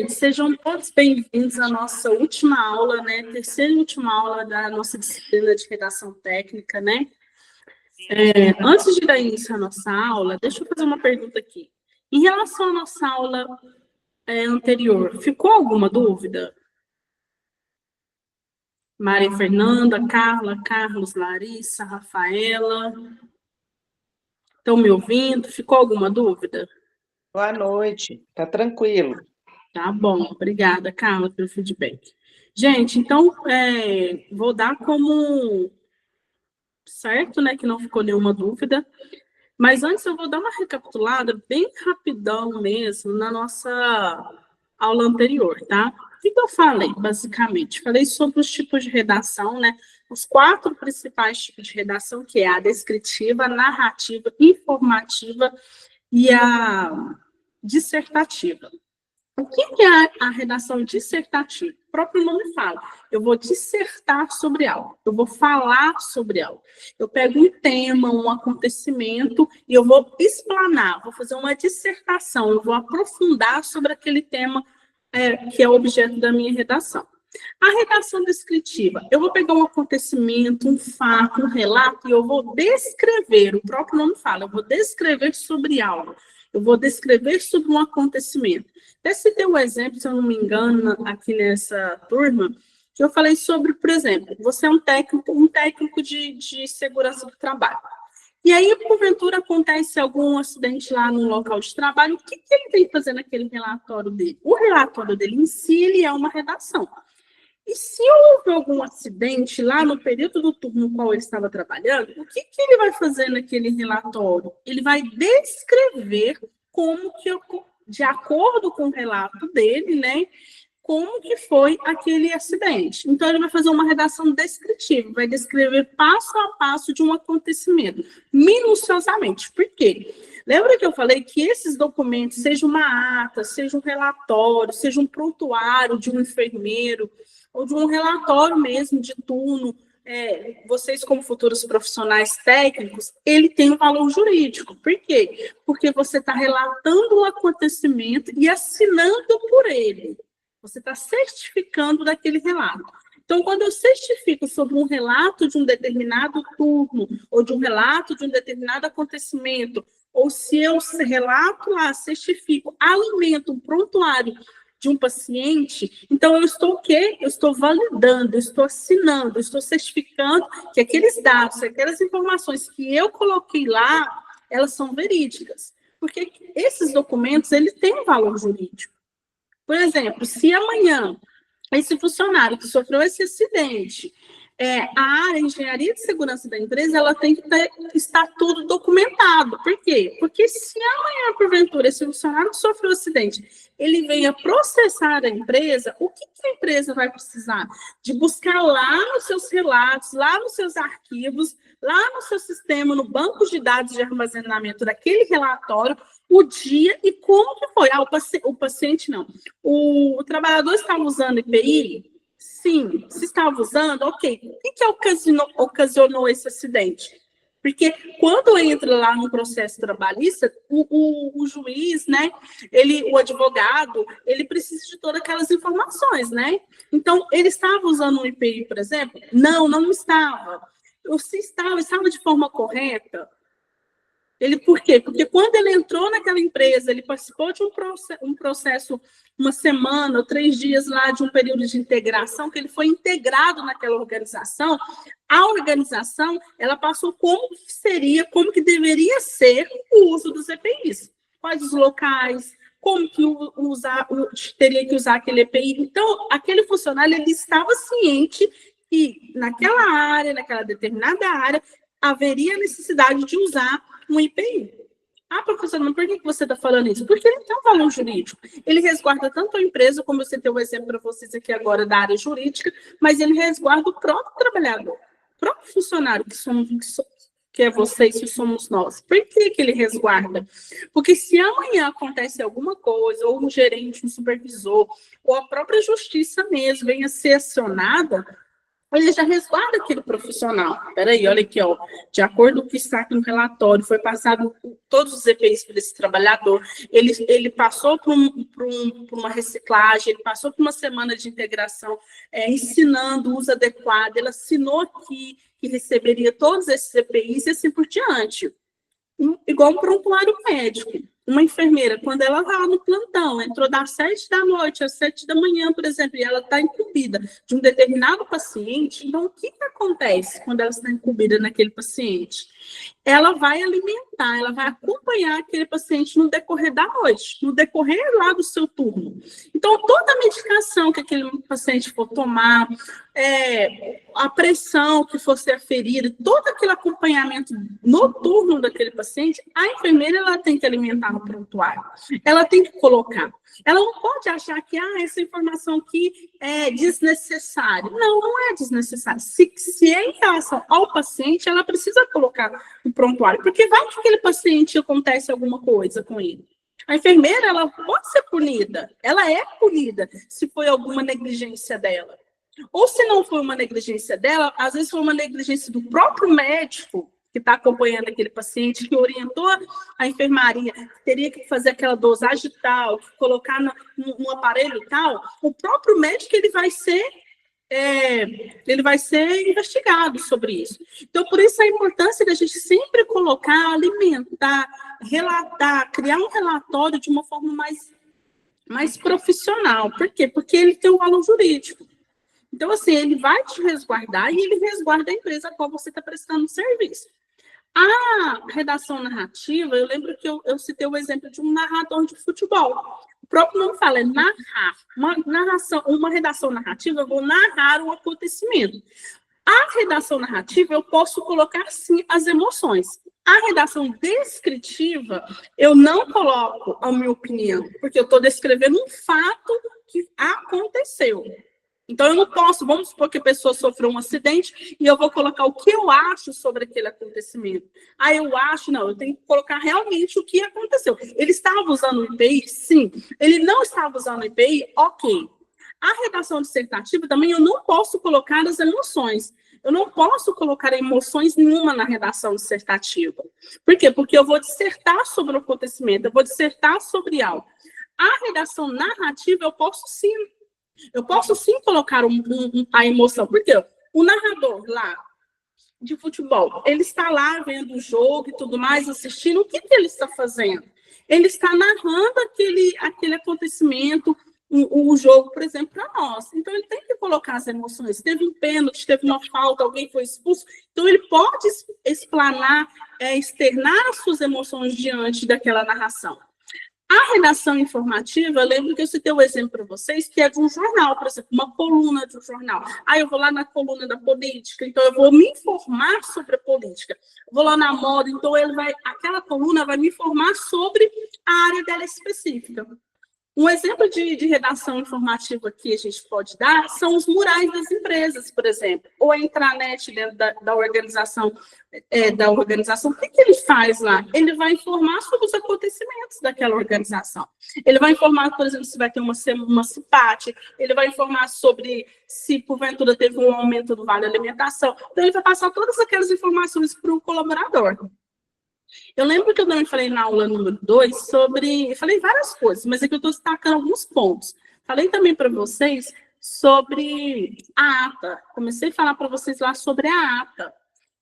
Sejam todos bem-vindos à nossa última aula, né? Terceira e última aula da nossa disciplina de redação técnica, né? Antes de dar início à nossa aula, deixa eu fazer uma pergunta aqui. Em relação à nossa aula anterior, ficou alguma dúvida? Maria Fernanda, Carla, Carlos, Larissa, Rafaela. Estão me ouvindo? Ficou alguma dúvida? Boa noite, tá tranquilo. Tá bom, obrigada, Carla, pelo feedback. Gente, então, vou dar como certo, né, que não ficou nenhuma dúvida, mas antes eu vou dar uma recapitulada bem rapidão mesmo na nossa aula anterior, tá? O que eu falei, basicamente? Falei sobre os tipos de redação, né? Os 4 principais tipos de redação, que é a descritiva, a narrativa, informativa e a dissertativa. O que é a redação dissertativa? O próprio nome fala. Eu vou dissertar sobre algo, eu vou falar sobre algo. Eu pego um tema, um acontecimento, e eu vou explanar, vou fazer uma dissertação, eu vou aprofundar sobre aquele tema que é o objeto da minha redação. A redação descritiva, eu vou pegar um acontecimento, um fato, um relato, e eu vou descrever, o próprio nome fala, eu vou descrever sobre algo, eu vou descrever sobre um acontecimento. Até citei um exemplo, se eu não me engano, aqui nessa turma, que eu falei sobre, por exemplo, você é um técnico de segurança do trabalho. E aí, porventura, acontece algum acidente lá no local de trabalho, o que ele tem que fazer naquele relatório dele? O relatório dele em si, ele é uma redação. E se houve algum acidente lá no período do turno no qual ele estava trabalhando, o que ele vai fazer naquele relatório? Ele vai descrever como que, de acordo com o relato dele, né, como que foi aquele acidente. Então, ele vai fazer uma redação descritiva, vai descrever passo a passo de um acontecimento, minuciosamente. Por quê? Lembra que eu falei que esses documentos, seja uma ata, seja um relatório, seja um prontuário de um enfermeiro, ou de um relatório mesmo de turno, vocês como futuros profissionais técnicos, ele tem um valor jurídico. Por quê? Porque você está relatando um acontecimento e assinando por ele. Você está certificando daquele relato. Então, quando eu certifico sobre um relato de um determinado turno, ou de um relato de um determinado acontecimento, ou se eu relato lá, certifico, alimento um prontuário de um paciente, então eu estou o quê? Eu estou validando, eu estou assinando, eu estou certificando que aqueles dados, aquelas informações que eu coloquei lá, elas são verídicas. Porque esses documentos, eles têm um valor jurídico. Por exemplo, se amanhã esse funcionário que sofreu esse acidente, a área de engenharia de segurança da empresa, ela tem que estar tudo documentado. Por quê? Porque se amanhã, porventura, esse funcionário que sofreu o acidente, ele venha processar a empresa, o que a empresa vai precisar? De buscar lá nos seus relatos, lá nos seus arquivos, lá no seu sistema, no banco de dados de armazenamento daquele relatório, o dia e como que foi. O paciente não. O trabalhador estava usando EPI? Sim. Se estava usando, ok. O que ocasionou esse acidente? Porque quando entra lá no processo trabalhista, o juiz, né, o advogado, ele precisa de todas aquelas informações, né? Então, ele estava usando um EPI, por exemplo? Não estava. Ou se estava de forma correta. Por quê? Porque quando ele entrou naquela empresa, ele participou de um processo, uma semana ou 3 dias lá de um período de integração, que ele foi integrado naquela organização. A organização, ela passou como que deveria ser o uso dos EPIs. Quais os locais, como que teria que usar aquele EPI. Então, aquele funcionário, ele estava ciente que naquela área, naquela determinada área, haveria necessidade de usar um IPI. Ah, professor, mas por que você está falando isso? Porque ele tem um valor jurídico. Ele resguarda tanto a empresa, como eu citei um exemplo para vocês aqui agora da área jurídica, mas ele resguarda o próprio trabalhador, o próprio funcionário, que é vocês, que somos nós. Por que ele resguarda? Porque se amanhã acontece alguma coisa, ou um gerente, um supervisor, ou a própria justiça mesmo venha ser acionada, ele já resguarda aquele profissional. Peraí, olha aqui, ó, de acordo com o que está aqui no relatório, foi passado todos os EPIs para esse trabalhador, ele passou por uma reciclagem, ele passou por uma semana de integração, ensinando o uso adequado, ele assinou aqui que receberia todos esses EPIs e assim por diante. Igual um prontuário médico. Uma enfermeira, quando ela está no plantão, entrou das 7 da noite às 7 da manhã, por exemplo, e ela está incumbida de um determinado paciente, então o que acontece quando ela está incumbida naquele paciente? Ela vai alimentar, ela vai acompanhar aquele paciente no decorrer da noite, no decorrer lá do seu turno. Então, toda a medicação que aquele paciente for tomar, a pressão que for ser aferida, todo aquele acompanhamento noturno daquele paciente, a enfermeira ela tem que alimentar no prontuário. Ela tem que colocar. Ela não pode achar que essa informação aqui é desnecessária. Não, não é desnecessária. Se é em relação ao paciente, ela precisa colocar no prontuário, porque vai que aquele paciente acontece alguma coisa com ele. A enfermeira, ela pode ser punida. Ela é punida se foi alguma negligência dela. Ou se não foi uma negligência dela, às vezes foi uma negligência do próprio médico que está acompanhando aquele paciente, que orientou a enfermaria, que teria que fazer aquela dosagem tal, colocar no aparelho tal, o próprio médico ele vai ser investigado sobre isso. Então, por isso a importância da gente sempre colocar, alimentar, relatar, criar um relatório de uma forma mais profissional. Por quê? Porque ele tem um valor jurídico. Então, assim, ele vai te resguardar e ele resguarda a empresa a qual você está prestando serviço. A redação narrativa, eu lembro que eu citei o exemplo de um narrador de futebol. O próprio nome fala, é narrar. Uma redação narrativa, eu vou narrar um acontecimento. A redação narrativa, eu posso colocar, sim, as emoções. A redação descritiva, eu não coloco a minha opinião, porque eu estou descrevendo um fato que aconteceu. Então, eu não posso, vamos supor que a pessoa sofreu um acidente e eu vou colocar o que eu acho sobre aquele acontecimento. Eu acho, não, eu tenho que colocar realmente o que aconteceu. Ele estava usando o IPI? Sim. Ele não estava usando o IPI? Ok. A redação dissertativa também eu não posso colocar as emoções. Eu não posso colocar emoções nenhuma na redação dissertativa. Por quê? Porque eu vou dissertar sobre o acontecimento, eu vou dissertar sobre algo. A redação narrativa eu posso sim. Eu posso sim colocar a emoção, porque o narrador lá de futebol, ele está lá vendo o jogo e tudo mais, assistindo, o que ele está fazendo? Ele está narrando aquele acontecimento, o jogo, por exemplo, para nós. Então, ele tem que colocar as emoções. Teve um pênalti, teve uma falta, alguém foi expulso. Então, ele pode explanar, externar as suas emoções diante daquela narração. A redação informativa, eu lembro que eu citei um exemplo para vocês, que é de um jornal, por exemplo, uma coluna de um jornal. Eu vou lá na coluna da política, então eu vou me informar sobre a política. Vou lá na moda, então aquela coluna vai me informar sobre a área dela específica. Um exemplo de redação informativa que a gente pode dar são os murais das empresas, por exemplo, ou a intranet dentro da organização. O que ele faz lá? Ele vai informar sobre os acontecimentos daquela organização. Ele vai informar, por exemplo, se vai ter uma CIPAT, ele vai informar sobre se, porventura, teve um aumento do vale alimentação. Então, ele vai passar todas aquelas informações para o colaborador. Eu lembro que eu também falei na aula número 2 falei várias coisas, mas aqui eu estou destacando alguns pontos. Falei também para vocês sobre a ata. Comecei a falar para vocês lá sobre a ata.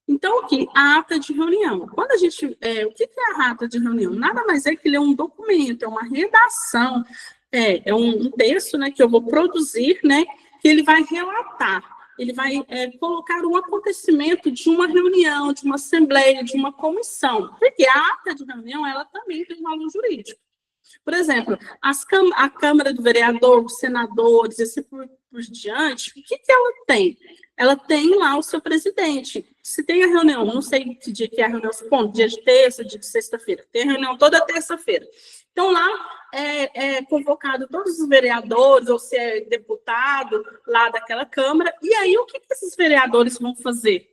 Então, aqui, a ata de reunião. Quando a gente... o que é a ata de reunião? Nada mais é que ele é um documento, é uma redação, é um texto, né, que eu vou produzir, né, que ele vai relatar. Ele vai colocar um acontecimento de uma reunião, de uma assembleia, de uma comissão. Porque a ata de reunião, ela também tem um valor jurídico. Por exemplo, a Câmara do Vereador, os senadores, assim por diante, o que ela tem? Ela tem lá o seu presidente. Se tem a reunião, não sei que dia que é a reunião, dia de terça, dia de sexta-feira. Tem a reunião toda terça-feira. Então, lá é convocado todos os vereadores, ou se é deputado lá daquela Câmara. E aí, o que esses vereadores vão fazer?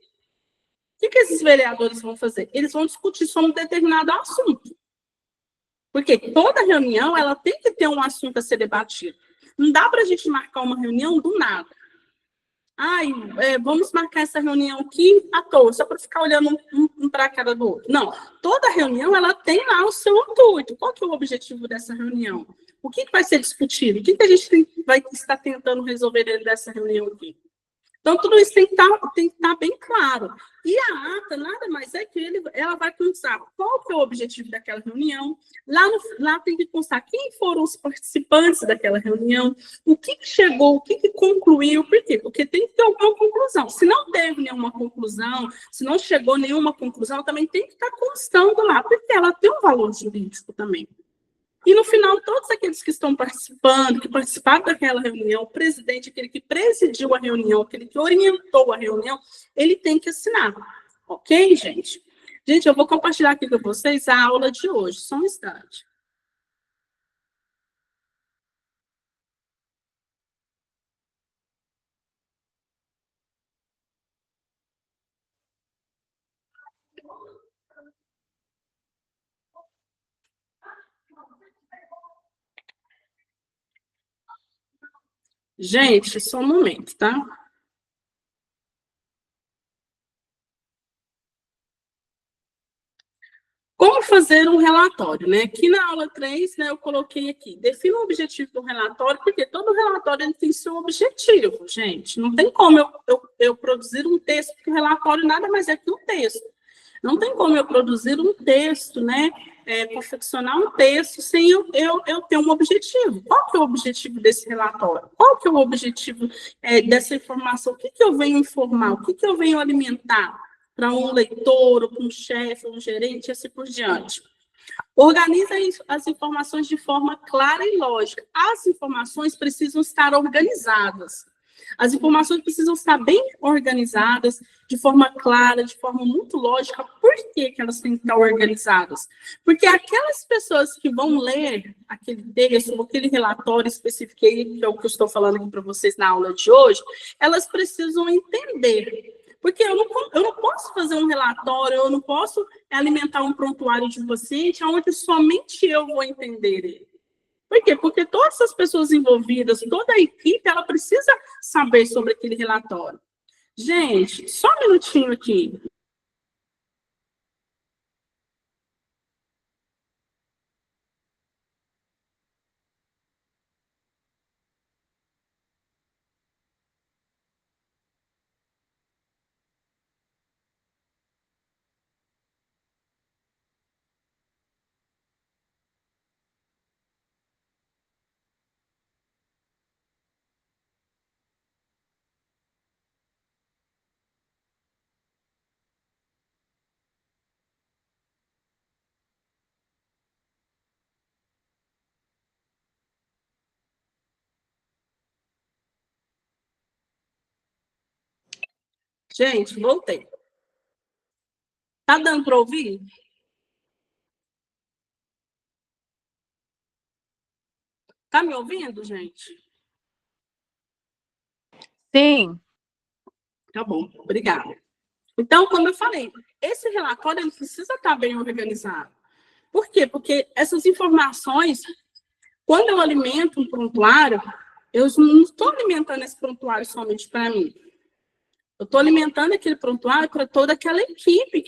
O que esses vereadores vão fazer? Eles vão discutir sobre um determinado assunto. Porque toda reunião, ela tem que ter um assunto a ser debatido. Não dá para a gente marcar uma reunião do nada. Ai, vamos marcar essa reunião aqui à toa, só para ficar olhando um para a cara do outro. Não, toda reunião ela tem lá o seu intuito. Qual que é o objetivo dessa reunião? O que vai ser discutido? O que a gente vai estar tentando resolver dentro dessa reunião aqui? Então, tudo isso tem que estar bem claro. E a ata nada mais é que ela vai constar qual que é o objetivo daquela reunião. Lá tem que constar quem foram os participantes daquela reunião, o que chegou, o que concluiu. Por quê? Porque tem que ter alguma conclusão. Se não teve nenhuma conclusão, se não chegou nenhuma conclusão, também tem que estar constando lá, porque ela tem um valor jurídico também. E, no final, todos aqueles que estão participando, que participaram daquela reunião, o presidente, aquele que presidiu a reunião, aquele que orientou a reunião, ele tem que assinar. Ok, gente? Gente, eu vou compartilhar aqui com vocês a aula de hoje. Só um instante. Gente, só um momento, tá? Como fazer um relatório, né? Aqui na aula 3, né, eu coloquei aqui, defina o objetivo do relatório, porque todo relatório ele tem seu objetivo, gente. Não tem como eu produzir um texto, porque o relatório nada mais é que um texto. Não tem como eu produzir um texto, né? Confeccionar um texto sem eu ter um objetivo. Qual que é o objetivo desse relatório? Qual que é o objetivo dessa informação? O que eu venho informar? O que eu venho alimentar para um leitor, ou para um chefe, ou um gerente, e assim por diante? Organiza as informações de forma clara e lógica. As informações precisam estar organizadas. As informações precisam estar bem organizadas, de forma clara, de forma muito lógica. Por que elas têm que estar organizadas? Porque aquelas pessoas que vão ler aquele texto, aquele relatório específico, que é o que eu estou falando aqui para vocês na aula de hoje, elas precisam entender. Porque eu não posso fazer um relatório, eu não posso alimentar um prontuário de um paciente onde somente eu vou entender ele. Por quê? Porque todas as pessoas envolvidas, toda a equipe, ela precisa saber sobre aquele relatório. Gente, só um minutinho aqui. Gente, voltei. Tá dando para ouvir? Tá me ouvindo, gente? Sim. Tá bom, obrigada. Então, como eu falei, esse relatório ele precisa estar bem organizado. Por quê? Porque essas informações, quando eu alimento um prontuário, eu não estou alimentando esse prontuário somente para mim. Eu estou alimentando aquele prontuário para toda aquela equipe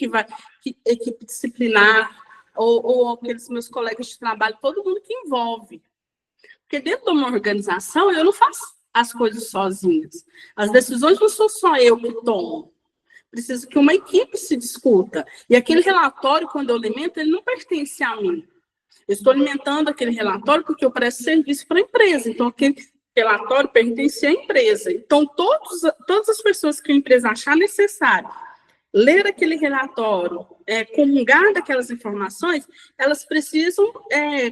equipe disciplinar, ou aqueles meus colegas de trabalho, todo mundo que envolve. Porque dentro de uma organização, eu não faço as coisas sozinhas. As decisões não sou só eu que tomo. Preciso que uma equipe se discuta. E aquele relatório, quando eu alimento, ele não pertence a mim. Eu estou alimentando aquele relatório porque eu presto serviço para a empresa. Então, aquele relatório pertence à empresa. Então, todas as pessoas que a empresa achar necessário ler aquele relatório, comungar daquelas informações, elas precisam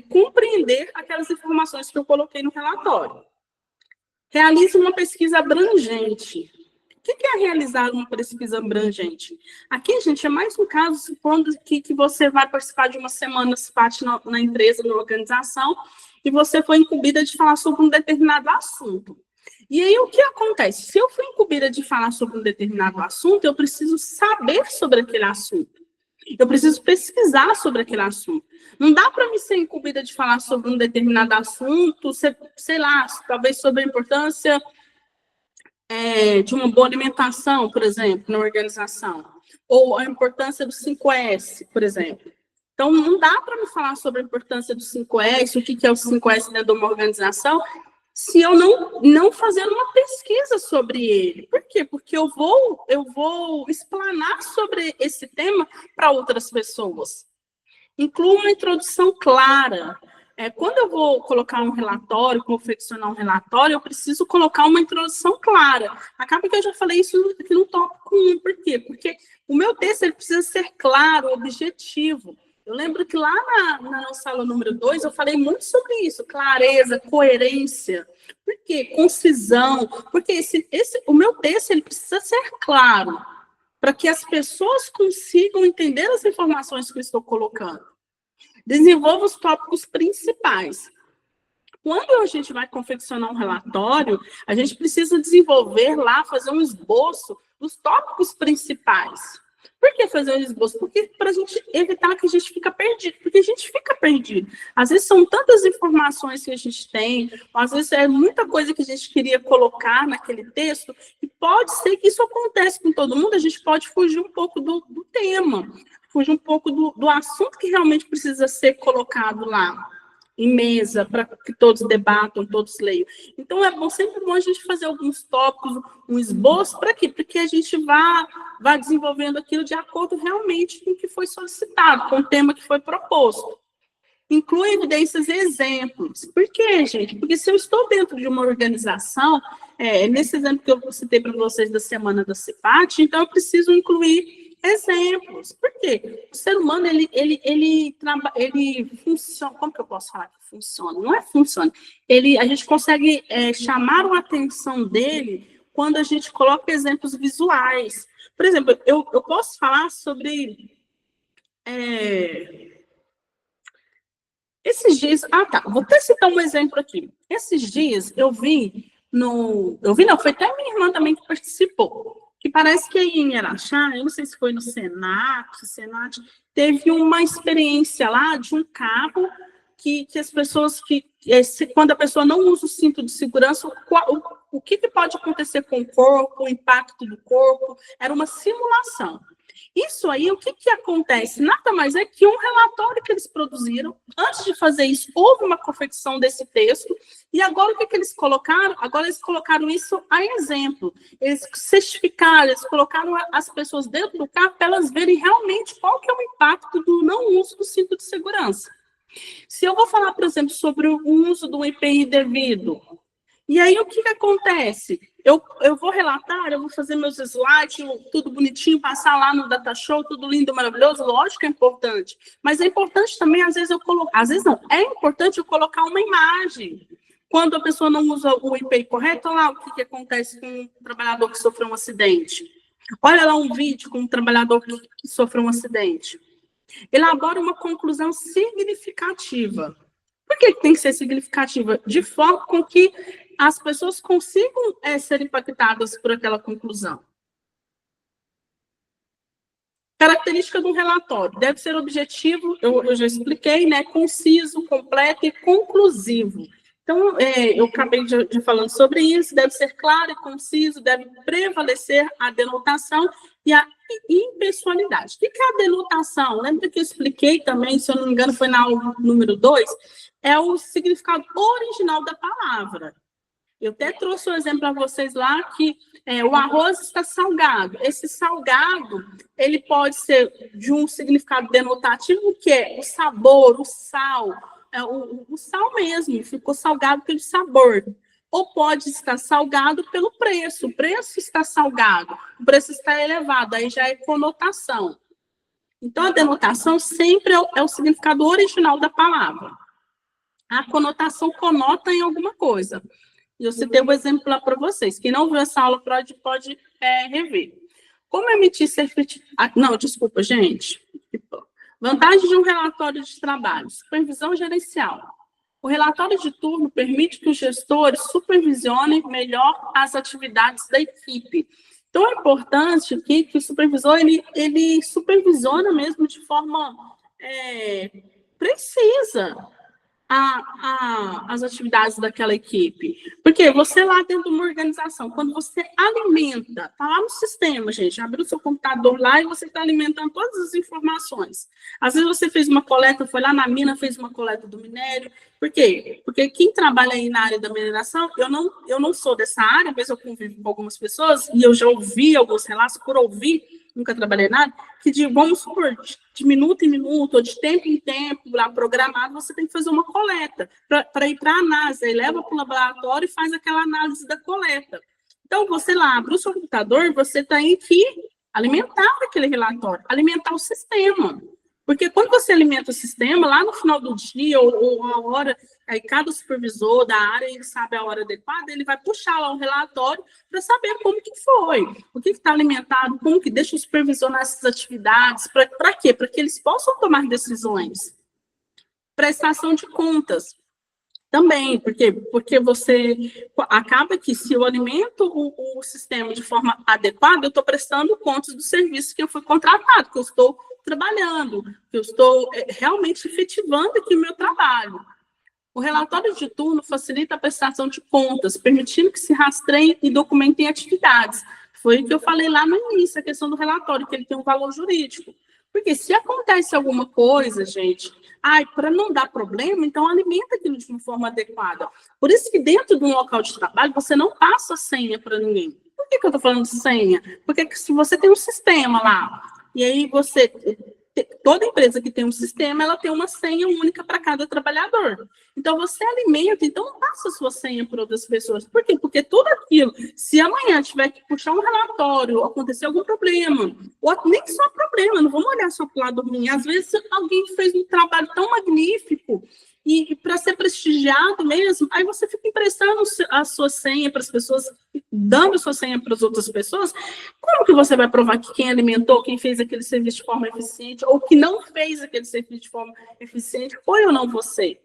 compreender aquelas informações que eu coloquei no relatório. Realize uma pesquisa abrangente. O que é realizar uma pesquisa abrangente? Aqui, gente, é mais um caso, supondo que você vai participar de uma semana SPAT na empresa, na organização, e você foi incumbida de falar sobre um determinado assunto. E aí, o que acontece? Se eu fui incumbida de falar sobre um determinado assunto, eu preciso saber sobre aquele assunto. Eu preciso pesquisar sobre aquele assunto. Não dá para me ser incumbida de falar sobre um determinado assunto, sei lá, talvez sobre a importância de uma boa alimentação, por exemplo, na organização, ou a importância do 5S, por exemplo. Então, não dá para me falar sobre a importância do 5S, o que é o 5S dentro de uma organização, se eu não fazer uma pesquisa sobre ele. Por quê? Porque eu vou explanar sobre esse tema para outras pessoas. Inclua uma introdução clara. Quando eu vou colocar um relatório, confeccionar um relatório, eu preciso colocar uma introdução clara. Acaba que eu já falei isso aqui no tópico 1. Por quê? Porque o meu texto ele precisa ser claro, objetivo. Eu lembro que lá na nossa aula número 2, eu falei muito sobre isso, clareza, coerência. Por quê? Concisão. Porque o meu texto ele precisa ser claro, para que as pessoas consigam entender as informações que eu estou colocando. Desenvolva os tópicos principais. Quando a gente vai confeccionar um relatório, a gente precisa desenvolver lá, fazer um esboço dos tópicos principais. Por que fazer um esboço? Porque para a gente evitar que a gente fique perdido. Porque a gente fica perdido. Às vezes são tantas informações que a gente tem, às vezes é muita coisa que a gente queria colocar naquele texto, e pode ser que isso aconteça com todo mundo, a gente pode fugir um pouco do tema, fugir um pouco do assunto que realmente precisa ser colocado lá em mesa, para que todos debatam, todos leiam. Então, sempre bom a gente fazer alguns tópicos, um esboço, para quê? Para que a gente vá desenvolvendo aquilo de acordo realmente com o que foi solicitado, com o tema que foi proposto. Inclui evidências e exemplos. Por quê, gente? Porque se eu estou dentro de uma organização, nesse exemplo que eu citei para vocês da semana da CIPAT, então eu preciso incluir exemplos. Por quê? O ser humano, ele funciona. Como que eu posso falar que funciona? Não é funciona. A gente consegue chamar a atenção dele quando a gente coloca exemplos visuais. Por exemplo, eu posso falar sobre esses dias. Vou até citar um exemplo aqui. Esses dias foi até minha irmã também que participou. Que parece que aí em Araxá, eu não sei se foi no Senat, teve uma experiência lá de um carro que as pessoas quando a pessoa não usa o cinto de segurança, o que pode acontecer com o corpo, o impacto do corpo, era uma simulação. Isso aí, o que acontece? Nada mais é que um relatório que eles produziram. Antes de fazer isso, houve uma confecção desse texto. E agora, o que eles colocaram? Agora, eles colocaram isso a exemplo. Eles certificaram, eles colocaram as pessoas dentro do carro para elas verem realmente qual que é o impacto do não uso do cinto de segurança. Se eu vou falar, por exemplo, sobre o uso do EPI devido, e aí o que acontece? Eu vou relatar, eu vou fazer meus slides, tudo bonitinho, passar lá no data show, tudo lindo, maravilhoso, lógico que é importante. Mas é importante também, às vezes é importante eu colocar uma imagem. Quando a pessoa não usa o EPI correto, olha lá o que acontece com um trabalhador que sofreu um acidente. Olha lá um vídeo com um trabalhador que sofreu um acidente. Elabora uma conclusão significativa. Por que tem que ser significativa? De forma com que as pessoas consigam ser impactadas por aquela conclusão. Característica do relatório. Deve ser objetivo, eu já expliquei, né? Conciso, completo e conclusivo. Então, eu acabei de falando sobre isso, deve ser claro e conciso, deve prevalecer a denotação e a impessoalidade. O que é a denotação? Lembra que eu expliquei também, se eu não me engano, foi na aula número 2, é o significado original da palavra. Eu até trouxe um exemplo para vocês lá que o arroz está salgado. Esse salgado, ele pode ser de um significado denotativo, que é o sabor, o sal, o sal mesmo, ficou salgado pelo sabor. Ou pode estar salgado pelo preço. O preço está salgado, o preço está elevado, aí já é conotação. Então, a denotação sempre é o significado original da palavra. A conotação conota em alguma coisa. Eu citei um exemplo lá para vocês. Quem não viu essa aula pode rever. Como emitir certificado... Não, desculpa, gente. Vantagem de um relatório de trabalho. Supervisão gerencial. O relatório de turno permite que os gestores supervisionem melhor as atividades da equipe. Então, é importante que o supervisor ele supervisiona mesmo de forma precisa. as atividades daquela equipe. Porque você lá dentro de uma organização, quando você alimenta, está lá no sistema, gente, abriu o seu computador lá e você está alimentando todas as informações. Às vezes você fez uma coleta, foi lá na mina, fez uma coleta do minério. Por quê? Porque quem trabalha aí na área da mineração, eu não sou dessa área, mas eu convivo com algumas pessoas e eu já ouvi alguns relatos, por ouvir, nunca trabalhei nada, que vamos supor, de minuto em minuto, ou de tempo em tempo, lá programado, você tem que fazer uma coleta para ir para a análise, aí leva para o laboratório e faz aquela análise da coleta. Então, você lá abre o seu computador, você tem que alimentar aquele relatório, alimentar o sistema. Porque quando você alimenta o sistema, lá no final do dia, ou a hora, aí cada supervisor da área, ele sabe a hora adequada, ele vai puxar lá um relatório para saber como que foi, o que está alimentado, como que deixa o supervisor nessas atividades, para quê? Para que eles possam tomar decisões. Prestação de contas. Também, porque você acaba que se eu alimento o sistema de forma adequada, eu estou prestando contas do serviço que eu fui contratado, que eu estou trabalhando, que eu estou realmente efetivando aqui o meu trabalho. O relatório de turno facilita a prestação de contas, permitindo que se rastreiem e documentem atividades. Foi o que eu falei lá no início, a questão do relatório, que ele tem um valor jurídico. Porque se acontece alguma coisa, gente, para não dar problema, então alimenta aquilo de uma forma adequada. Por isso que dentro de um local de trabalho, você não passa senha para ninguém. Por que eu estou falando de senha? Porque se você tem um sistema lá, e aí toda empresa que tem um sistema, ela tem uma senha única para cada trabalhador. Então, você alimenta, então não passa a sua senha para outras pessoas. Por quê? Porque tudo aquilo, se amanhã tiver que puxar um relatório, acontecer algum problema, ou nem só problema, não vamos olhar só para o lado ruim. Às vezes, alguém fez um trabalho tão magnífico, e para ser prestigiado mesmo, aí você fica emprestando a sua senha para as pessoas, dando a sua senha para as outras pessoas. Como que você vai provar que quem alimentou, quem fez aquele serviço de forma eficiente, ou que não fez aquele serviço de forma eficiente, foi ou não você?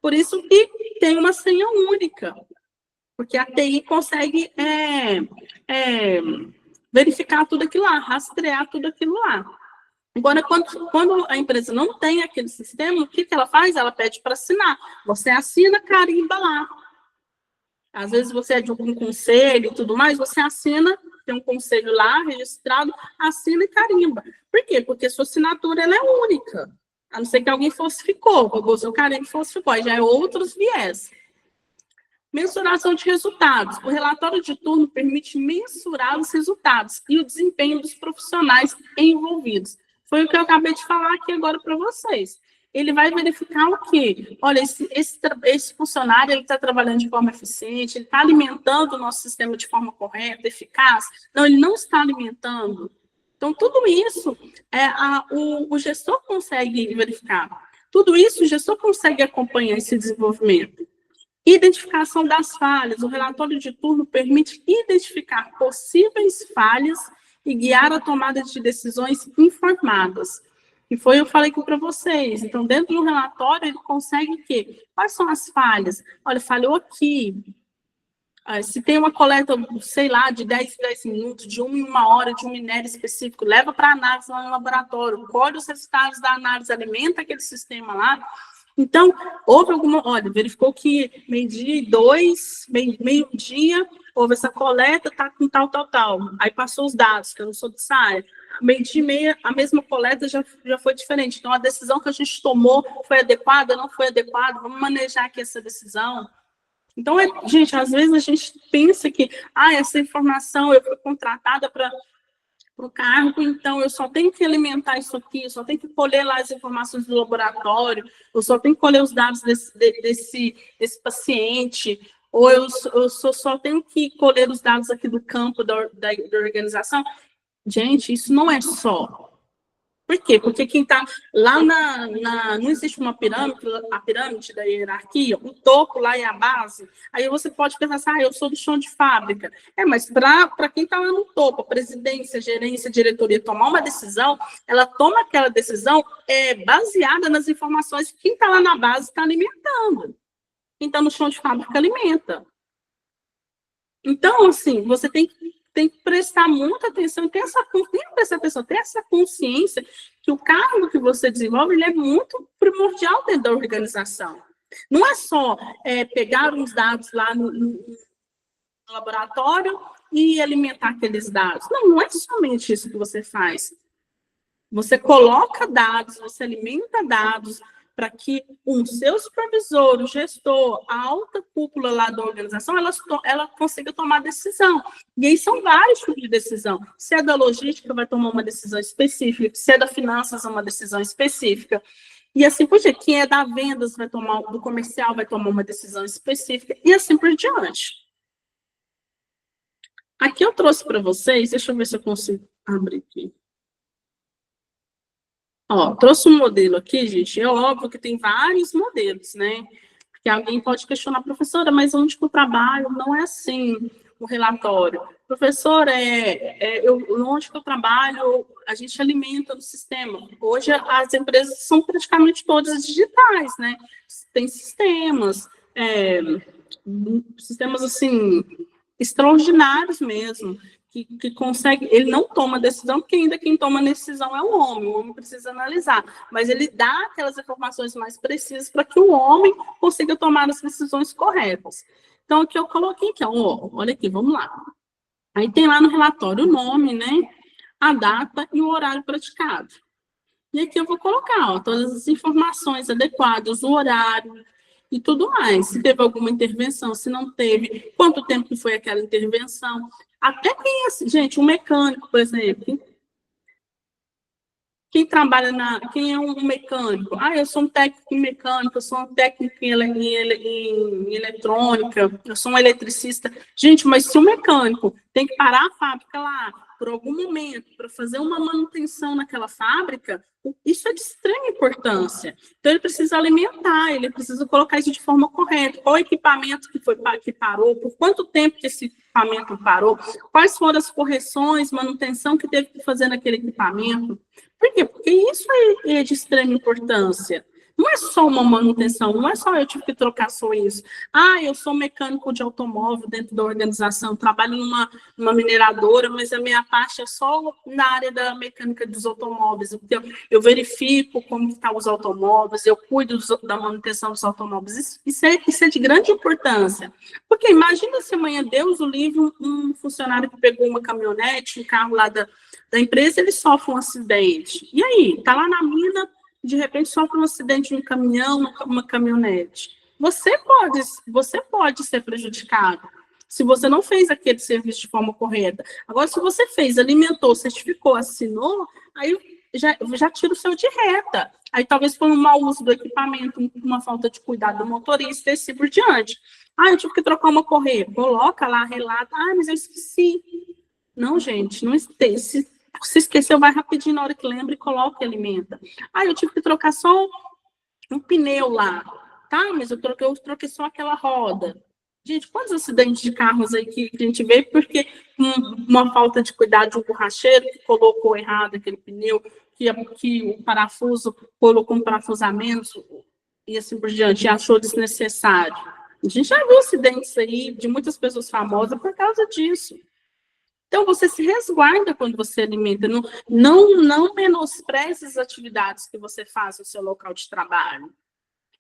Por isso que tem uma senha única, porque a TI consegue verificar tudo aquilo lá, rastrear tudo aquilo lá. Agora, quando a empresa não tem aquele sistema, o que ela faz? Ela pede para assinar. Você assina, carimba lá. Às vezes você é de algum conselho e tudo mais, você assina, tem um conselho lá registrado, assina e carimba. Por quê? Porque sua assinatura ela é única. A não ser que alguém falsificou, roubou seu carimbo e falsificou. Aí já é outros viés. Mensuração de resultados. O relatório de turno permite mensurar os resultados e o desempenho dos profissionais envolvidos. Foi o que eu acabei de falar aqui agora para vocês. Ele vai verificar o quê? Olha, esse funcionário ele está trabalhando de forma eficiente, ele está alimentando o nosso sistema de forma correta, eficaz. Não, ele não está alimentando. Então, tudo isso o gestor consegue verificar. Tudo isso o gestor consegue acompanhar esse desenvolvimento. Identificação das falhas. O relatório de turno permite identificar possíveis falhas e guiar a tomada de decisões informadas. E foi eu falei aqui para vocês. Então, dentro do relatório, ele consegue o quê? Quais são as falhas? Olha, falhou aqui. Se tem uma coleta, sei lá, de 10 em 10 minutos, de 1 em 1 hora, de um minério específico, leva para análise lá no laboratório, colhe os resultados da análise, alimenta aquele sistema lá. Então, houve olha, verificou que meio-dia e 2, meio-dia, houve essa coleta, tá com tal. Aí passou os dados, que eu não sou dessa área. Meio-dia e meia, a mesma coleta já foi diferente. Então, a decisão que a gente tomou foi adequada, não foi adequada, vamos manejar aqui essa decisão. Então, gente, às vezes a gente pensa que, essa informação eu fui contratada para o cargo, então eu só tenho que alimentar isso aqui, eu só tenho que colher lá as informações do laboratório, eu só tenho que colher os dados desse paciente, ou eu só tenho que colher os dados aqui do campo da organização. Gente, isso não é só. Por quê? Porque quem está lá não existe uma pirâmide, a pirâmide da hierarquia, o topo lá é a base. Aí você pode pensar assim, eu sou do chão de fábrica. Mas para quem está lá no topo, a presidência, a gerência, a diretoria, tomar uma decisão, ela toma aquela decisão baseada nas informações que quem está lá na base está alimentando. Quem está no chão de fábrica alimenta. Então, assim, você tem que prestar muita atenção, ter essa consciência que o cargo que você desenvolve ele é muito primordial dentro da organização. Não é só pegar uns dados lá no laboratório e alimentar aqueles dados. Não, não é somente isso que você faz. Você coloca dados, você alimenta dados para que o seu supervisor, o gestor, a alta cúpula lá da organização, ela consiga tomar decisão. E aí são vários tipos de decisão. Se é da logística, vai tomar uma decisão específica. Se é da finanças, uma decisão específica. E assim por diante. Quem é da vendas, do comercial, vai tomar uma decisão específica. E assim por diante. Aqui eu trouxe para vocês, deixa eu ver se eu consigo abrir aqui. Ó, trouxe um modelo aqui, gente. É óbvio que tem vários modelos, né? Porque alguém pode questionar, professora, mas onde que eu trabalho? Não é assim o relatório. Professora, onde que eu trabalho, a gente alimenta no sistema. Hoje as empresas são praticamente todas digitais, né? Tem sistemas assim, extraordinários mesmo. Que consegue, ele não toma decisão, porque ainda quem toma decisão é o homem precisa analisar, mas ele dá aquelas informações mais precisas para que o homem consiga tomar as decisões corretas. Então, aqui eu coloquei aqui, ó, olha aqui, vamos lá. Aí tem lá no relatório o nome, né, a data e o horário praticado. E aqui eu vou colocar, ó, todas as informações adequadas, o horário e tudo mais. Se teve alguma intervenção, se não teve, quanto tempo que foi aquela intervenção. Até quem, gente, um mecânico, por exemplo, quem é um mecânico? Ah, eu sou um técnico em mecânica, eu sou um técnico em eletrônica, eu sou um eletricista. Gente, mas se o mecânico tem que parar a fábrica lá, por algum momento, para fazer uma manutenção naquela fábrica, isso é de extrema importância. Então, ele precisa alimentar, ele precisa colocar isso de forma correta. Qual equipamento que parou, por quanto tempo que esse equipamento parou, quais foram as correções, manutenção que teve que fazer naquele equipamento. Por quê? Porque isso é de extrema importância. Não é só uma manutenção, não é só eu tive que trocar só isso. Ah, eu sou mecânico de automóvel dentro da organização, trabalho numa mineradora, mas a minha parte é só na área da mecânica dos automóveis. Eu verifico como estão os automóveis, eu cuido da manutenção dos automóveis. Isso é de grande importância. Porque imagina se amanhã Deus o livre, um funcionário que pegou uma caminhonete, um carro lá da empresa, ele sofre um acidente. E aí? Está lá na mina, de repente sofre um acidente de um caminhão, uma caminhonete. Você pode ser prejudicado se você não fez aquele serviço de forma correta. Agora, se você fez, alimentou, certificou, assinou, aí já tira o seu de reta. Aí talvez foi um mau uso do equipamento, uma falta de cuidado do motorista e assim por diante. Ah, eu tive que trocar uma correia. Coloca lá, relata. Ah, mas eu esqueci. Não, gente, não esquece. Se esqueceu, vai rapidinho na hora que lembra e coloca e alimenta. Ah, eu tive que trocar só um pneu lá. Tá, mas eu troquei só aquela roda. Gente, quantos acidentes de carros aí que a gente vê porque uma falta de cuidado de um borracheiro que colocou errado aquele pneu, que o parafuso colocou um parafuso a menos e assim por diante, e achou desnecessário. A gente já viu acidentes aí de muitas pessoas famosas por causa disso. Então, você se resguarda quando você alimenta. Não menospreze as atividades que você faz no seu local de trabalho.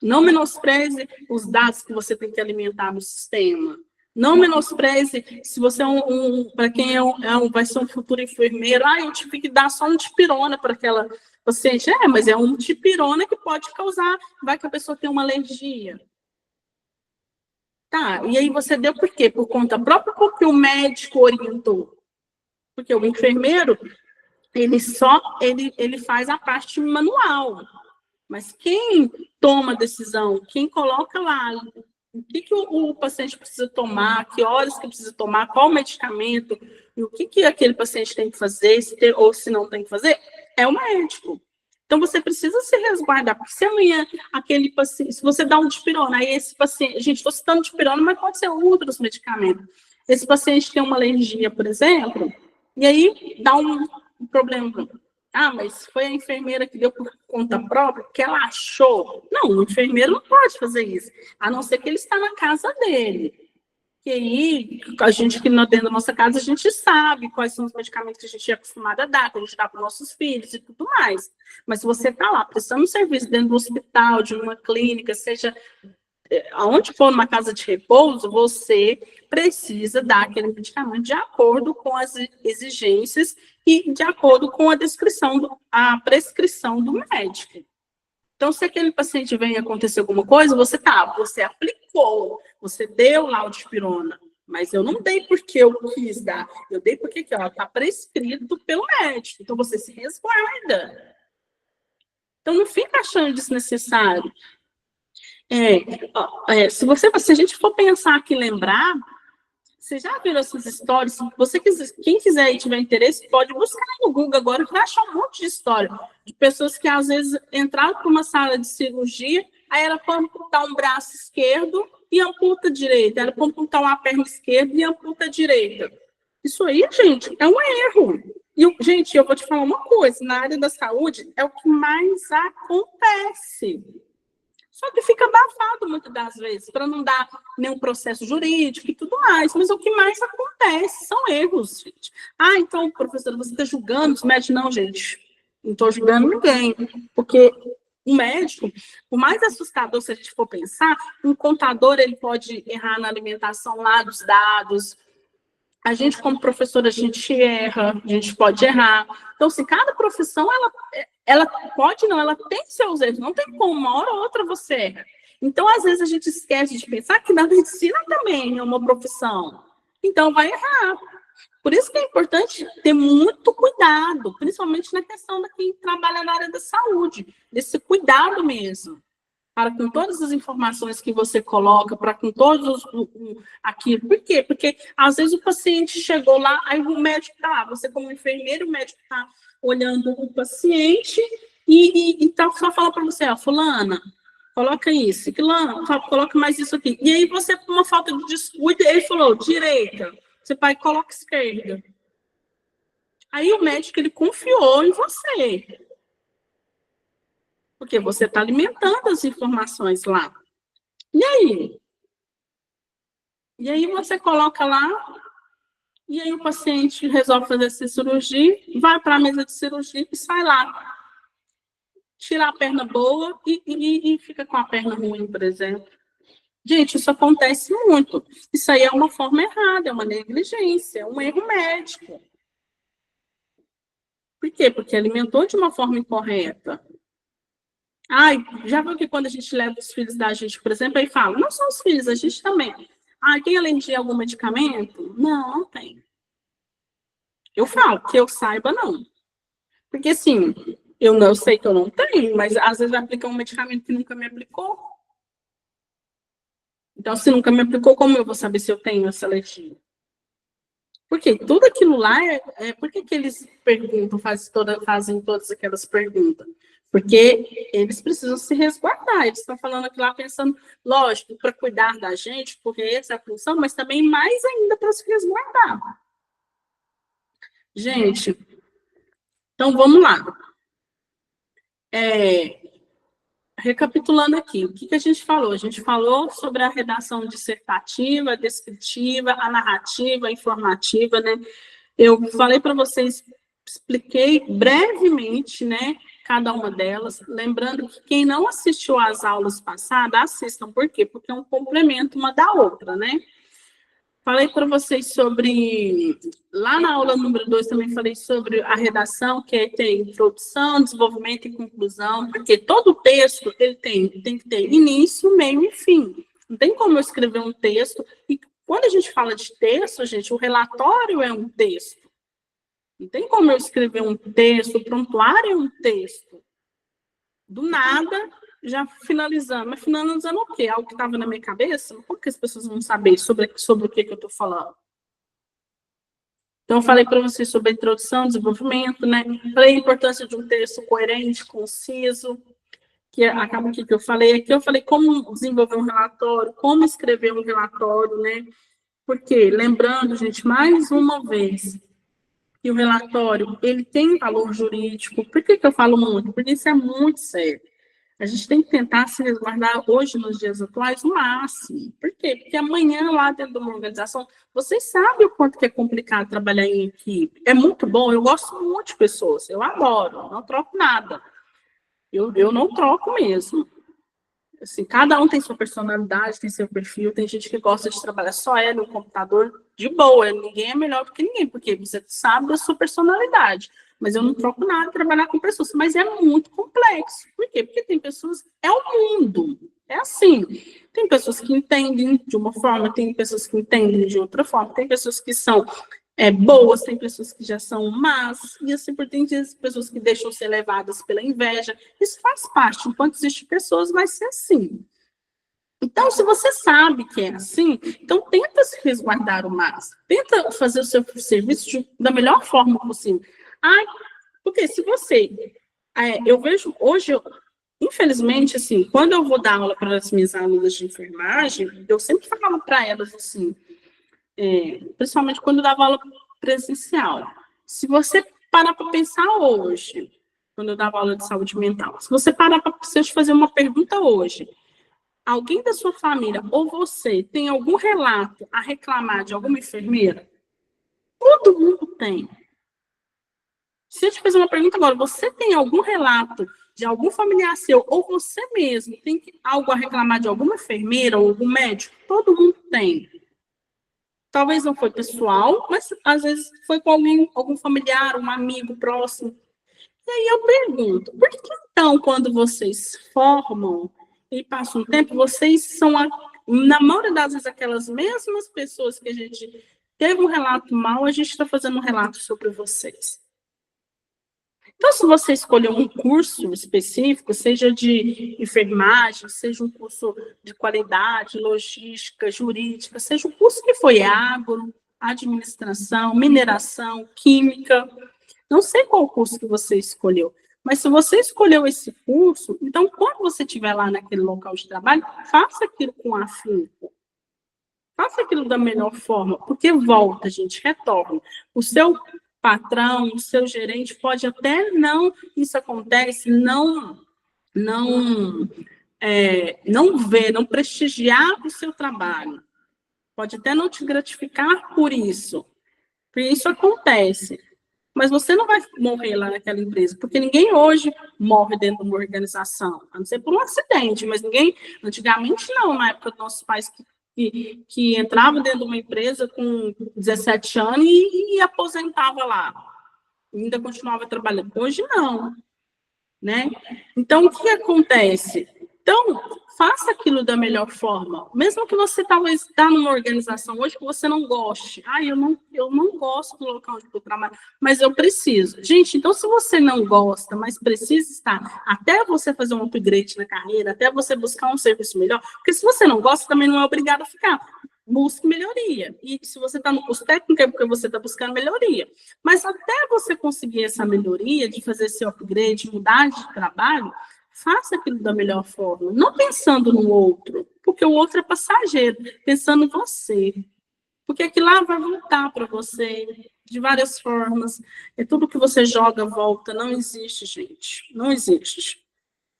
Não menospreze os dados que você tem que alimentar no sistema. Não menospreze se você para quem vai ser um futuro enfermeiro, eu tive que dar só um dipirona para aquela paciente. Mas é um dipirona que pode causar, vai que a pessoa tem uma alergia. Tá, e aí você deu por quê? Por conta própria, porque o médico orientou. Porque o enfermeiro, ele faz a parte manual. Mas quem toma a decisão, quem coloca lá o que o paciente precisa tomar, que horas que precisa tomar, qual medicamento, e o que aquele paciente tem que fazer, ou se não tem que fazer, é o médico. Então, você precisa se resguardar, porque se amanhã aquele paciente, se você dá um dipirona, aí esse paciente, gente, estou citando dipirona, mas pode ser outros medicamentos. Esse paciente tem uma alergia, por exemplo, e aí dá um problema. Mas foi a enfermeira que deu por conta própria, que ela achou. Não, o enfermeiro não pode fazer isso, a não ser que ele está na casa dele. Porque aí, a gente que não dentro da nossa casa, a gente sabe quais são os medicamentos que a gente é acostumado a dar, que a gente dá para os nossos filhos e tudo mais. Mas se você está lá prestando um serviço dentro do hospital, de uma clínica, seja aonde for numa casa de repouso, você precisa dar aquele medicamento de acordo com as exigências e de acordo com a prescrição do médico. Então, se aquele paciente vem acontecer alguma coisa, você aplicou, você deu lá o dipirona, mas eu não dei porque eu quis dar, eu dei porque ela está prescrito pelo médico, então você se resguarda. Então, não fica achando desnecessário. Se a gente for pensar aqui, lembrar, você já viu essas histórias? Quem quiser e tiver interesse, pode buscar no Google agora, que vai achar um monte de história de pessoas que às vezes entraram para uma sala de cirurgia, aí era para amputar um braço esquerdo e amputa a direita, era para amputar uma perna esquerda e amputa a direita. Isso aí, gente, é um erro. E, gente, eu vou te falar uma coisa, na área da saúde é o que mais acontece. Só que fica abafado muitas das vezes, para não dar nenhum processo jurídico e tudo mais. Mas o que mais acontece são erros, gente. Então, professora, você está julgando os médicos? Não, gente, não estou julgando ninguém. Porque o médico, por mais assustador se a gente for pensar, um contador ele pode errar na alimentação lá dos dados. A gente, como professora, a gente erra, a gente pode errar. Então, se cada profissão, ela tem seus erros, não tem como, uma hora ou outra você erra. Então, às vezes, a gente esquece de pensar que na medicina também é uma profissão. Então, vai errar. Por isso que é importante ter muito cuidado, principalmente na questão de quem trabalha na área da saúde, desse cuidado mesmo. Para com todas as informações que você coloca, para com todos aquilo. Por quê? Porque, às vezes, o paciente chegou lá, aí o médico está lá, você como enfermeiro, o médico está olhando o paciente e tá, só fala para você, fulana, coloca isso, coloca mais isso aqui. E aí você, por uma falta de descuido, ele falou, direita, você vai e coloca esquerda. Aí o médico, ele confiou em você. Porque você está alimentando as informações lá. E aí? E aí você coloca lá, e aí o paciente resolve fazer essa cirurgia, vai para a mesa de cirurgia e sai lá. Tira a perna boa e fica com a perna ruim, por exemplo. Gente, isso acontece muito. Isso aí é uma forma errada, é uma negligência, é um erro médico. Por quê? Porque alimentou de uma forma incorreta. Já viu que quando a gente leva os filhos da gente, por exemplo, aí fala, não só os filhos, a gente também. Tem alergia a algum medicamento? Não, não tem. Eu falo, que eu saiba, não. Porque, assim, eu sei que eu não tenho, mas às vezes vai aplicar um medicamento que nunca me aplicou. Então, se nunca me aplicou, como eu vou saber se eu tenho essa alergia? Porque tudo aquilo lá por que eles perguntam, fazem todas aquelas perguntas? Porque eles precisam se resguardar. Eles estão falando aqui lá pensando, lógico, para cuidar da gente, porque essa é a função, mas também mais ainda para se resguardar. Gente, então vamos lá. Recapitulando aqui, o que a gente falou? A gente falou sobre a redação dissertativa, a descritiva, a narrativa, a informativa, né? Eu falei para vocês, expliquei brevemente, né, cada uma delas, lembrando que quem não assistiu às aulas passadas, assistam. Por quê? Porque é um complemento uma da outra, né? Falei para vocês sobre, lá na aula número 2 também falei sobre a redação, que tem introdução, desenvolvimento e conclusão, porque todo texto ele tem que ter início, meio e fim. Não tem como eu escrever um texto, e quando a gente fala de texto, gente, o relatório é um texto. Não tem como eu escrever um texto, o prontuário é um texto. Do nada, já finalizando. Mas finalizando o quê? Algo que estava na minha cabeça? Como que as pessoas vão saber sobre o que eu estou falando? Então, eu falei para vocês sobre a introdução, desenvolvimento, né? Falei a importância de um texto coerente, conciso, que acaba aqui que eu falei. Aqui eu falei como desenvolver um relatório, como escrever um relatório, né? Porque, lembrando, gente, mais uma vez, que o relatório, ele tem valor jurídico. Por que eu falo muito? Porque isso é muito sério. A gente tem que tentar se resguardar hoje, nos dias atuais, o máximo. Por quê? Porque amanhã, lá dentro de uma organização, vocês sabem o quanto que é complicado trabalhar em equipe. É muito bom, eu gosto muito de pessoas, eu adoro, não troco nada. Eu não troco mesmo. Assim, cada um tem sua personalidade, tem seu perfil, tem gente que gosta de trabalhar só no computador, de boa, ninguém é melhor do que ninguém, porque você sabe da sua personalidade. Mas eu não troco nada trabalhar com pessoas, mas é muito complexo. Por quê? Porque tem pessoas, é o mundo, é assim. Tem pessoas que entendem de uma forma, tem pessoas que entendem de outra forma, tem pessoas que são boas, tem pessoas que já são más, e assim por tem pessoas que deixam ser levadas pela inveja. Isso faz parte, enquanto existem pessoas, vai ser assim. Então, se você sabe que é assim, então tenta se resguardar o máximo, tenta fazer o seu serviço da melhor forma possível. Porque se você... eu vejo hoje, infelizmente, assim, quando eu vou dar aula para as minhas alunas de enfermagem, eu sempre falo para elas assim, principalmente quando eu dava aula presencial. Se você parar para pensar hoje, quando eu dava aula de saúde mental, se você parar para te fazer uma pergunta hoje, alguém da sua família ou você tem algum relato a reclamar de alguma enfermeira? Todo mundo tem. Se eu te fazer uma pergunta agora, você tem algum relato de algum familiar seu ou você mesmo tem algo a reclamar de alguma enfermeira ou algum médico? Todo mundo tem. Talvez não foi pessoal, mas às vezes foi com alguém, algum familiar, um amigo próximo. E aí eu pergunto, por que então, quando vocês formam e passam um tempo, vocês são, na maioria das vezes, aquelas mesmas pessoas que a gente teve um relato mal, a gente está fazendo um relato sobre vocês? Então, se você escolher um curso específico, seja de enfermagem, seja um curso de qualidade, logística, jurídica, seja um curso que foi agro, administração, mineração, química, não sei qual curso que você escolheu, mas se você escolheu esse curso, então, quando você estiver lá naquele local de trabalho, faça aquilo com afinco. Faça aquilo da melhor forma, porque volta, gente, retorna. O seu patrão, o seu gerente pode até não, isso acontece, não ver, não prestigiar o seu trabalho. Pode até não te gratificar por isso, porque isso acontece. Mas você não vai morrer lá naquela empresa, porque ninguém hoje morre dentro de uma organização, a não ser por um acidente, mas ninguém, antigamente não, na época dos nossos pais que entravam dentro de uma empresa com 17 anos e aposentava lá, ainda continuava trabalhando. Hoje não, né? Então, o que acontece? Então, faça aquilo da melhor forma. Mesmo que você talvez está numa organização hoje que você não goste. Eu não gosto do local onde eu trabalho, mas eu preciso. Gente, então se você não gosta, mas precisa estar, até você fazer um upgrade na carreira, até você buscar um serviço melhor, porque se você não gosta, também não é obrigado a ficar. Busque melhoria. E se você está no curso técnico, é porque você está buscando melhoria. Mas até você conseguir essa melhoria, de fazer esse upgrade, mudar de trabalho, faça aquilo da melhor forma, não pensando no outro, porque o outro é passageiro, pensando em você. Porque aquilo lá vai voltar para você de várias formas. É tudo que você joga, volta. Não existe, gente. Não existe.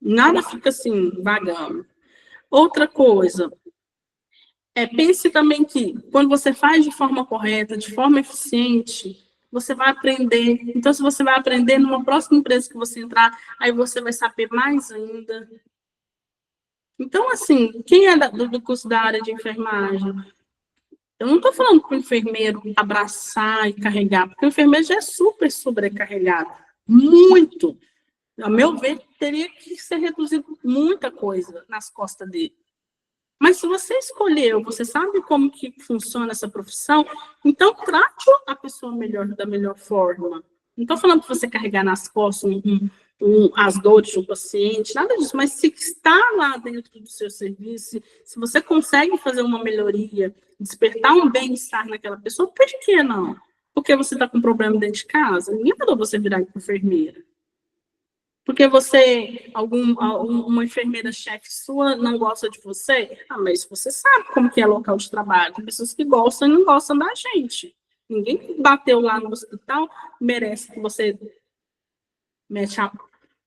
Nada fica assim, vagando. Outra coisa, pense também que quando você faz de forma correta, de forma eficiente, você vai aprender. Então, se você vai aprender numa próxima empresa que você entrar, aí você vai saber mais ainda. Então, assim, quem é do curso da área de enfermagem? Eu não estou falando para o enfermeiro abraçar e carregar, porque o enfermeiro já é super sobrecarregado. Muito. A meu ver, teria que ser reduzido muita coisa nas costas dele. Mas se você escolheu, você sabe como que funciona essa profissão, então trate a pessoa melhor, da melhor forma. Não estou falando para você carregar nas costas as dores do paciente, nada disso, mas se está lá dentro do seu serviço, se você consegue fazer uma melhoria, despertar um bem-estar naquela pessoa, por que não? Porque você está com problema dentro de casa? Ninguém mandou você virar enfermeira. Porque uma enfermeira chefe sua não gosta de você? Mas você sabe como que é local de trabalho. Tem pessoas que gostam e não gostam da gente. Ninguém que bateu lá no hospital merece que você mete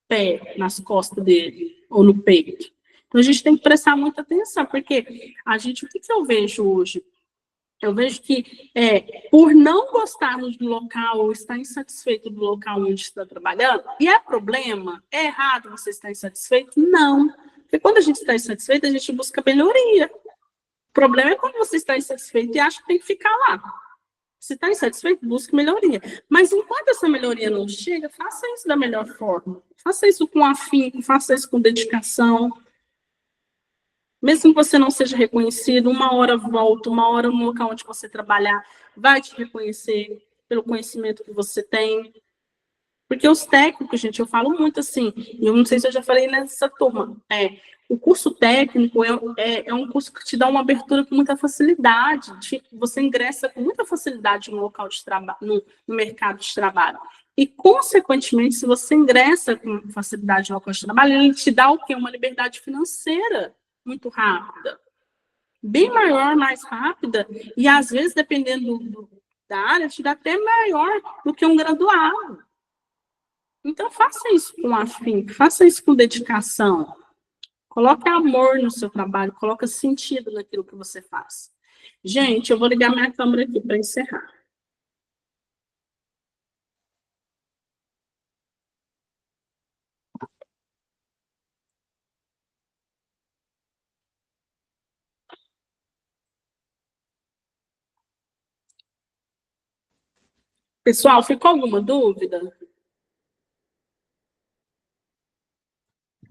pé, nas costas dele, ou no peito. Então, a gente tem que prestar muita atenção, porque o que eu vejo hoje? Eu vejo que, por não gostarmos do local ou estar insatisfeito do local onde está trabalhando, e é problema? É errado você estar insatisfeito? Não. Porque quando a gente está insatisfeito, a gente busca melhoria. O problema é quando você está insatisfeito e acha que tem que ficar lá. Se está insatisfeito, busque melhoria. Mas enquanto essa melhoria não chega, faça isso da melhor forma. Faça isso com afinco, faça isso com dedicação. Mesmo que você não seja reconhecido, uma hora volta, uma hora no local onde você trabalhar vai te reconhecer pelo conhecimento que você tem. Porque os técnicos, gente, eu falo muito assim, e eu não sei se eu já falei nessa turma, o curso técnico é um curso que te dá uma abertura com muita facilidade, você ingressa com muita facilidade no local de trabalho, no mercado de trabalho. E, consequentemente, se você ingressa com facilidade no local de trabalho, ele te dá o quê? Uma liberdade financeira muito rápida, bem maior, mais rápida, e às vezes, dependendo da área, te dá até maior do que um graduado. Então, faça isso com afinco, faça isso com dedicação. Coloque amor no seu trabalho, coloque sentido naquilo que você faz. Gente, eu vou ligar minha câmera aqui para encerrar. Pessoal, ficou alguma dúvida?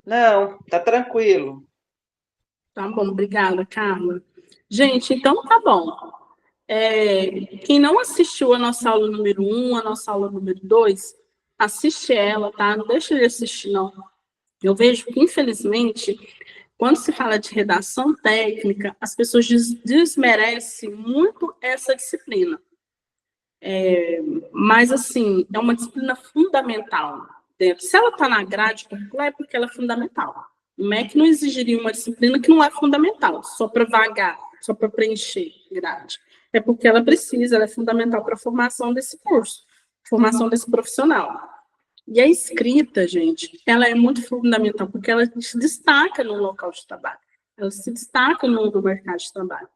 Não, tá tranquilo. Tá bom, obrigada, Carla. Gente, então tá bom. Quem não assistiu a nossa aula número 1, a nossa aula número 2, assiste ela, tá? Não deixa de assistir, não. Eu vejo que, infelizmente, quando se fala de redação técnica, as pessoas desmerecem muito essa disciplina. Mas, assim, é uma disciplina fundamental. Se ela está na grade curricular, é porque ela é fundamental. O MEC não exigiria uma disciplina que não é fundamental, só para vagar, só para preencher grade. É porque ela precisa, ela é fundamental para a formação desse curso, formação desse profissional. E a escrita, gente, ela é muito fundamental, porque ela se destaca no local de trabalho, ela se destaca no mercado de trabalho.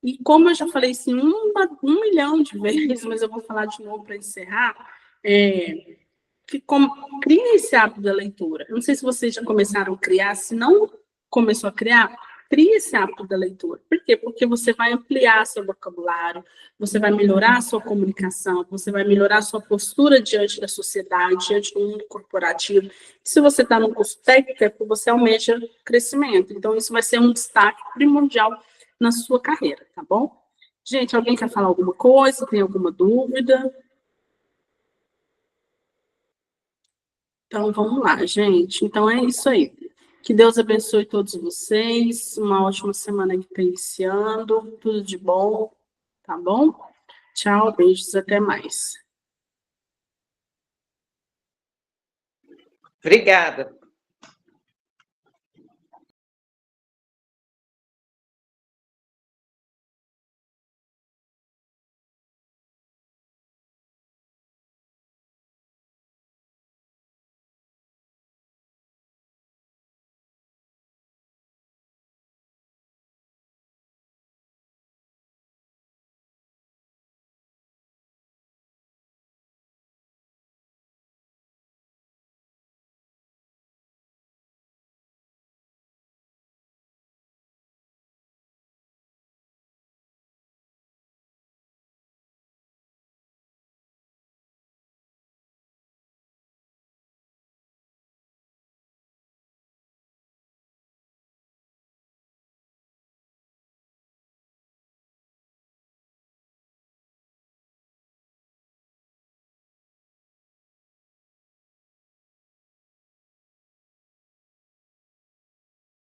E como eu já falei assim, 1 milhão de vezes, mas eu vou falar de novo para encerrar, crie esse hábito da leitura. Eu não sei se vocês já começaram a criar, se não começou a criar, crie esse hábito da leitura. Por quê? Porque você vai ampliar seu vocabulário, você vai melhorar a sua comunicação, você vai melhorar a sua postura diante da sociedade, diante do mundo corporativo. Se você está no curso técnico, é porque você almeja crescimento. Então, isso vai ser um destaque primordial na sua carreira, tá bom? Gente, alguém quer falar alguma coisa? Tem alguma dúvida? Então, vamos lá, gente. Então, é isso aí. Que Deus abençoe todos vocês. Uma ótima semana que está iniciando. Tudo de bom, tá bom? Tchau, beijos, até mais. Obrigada.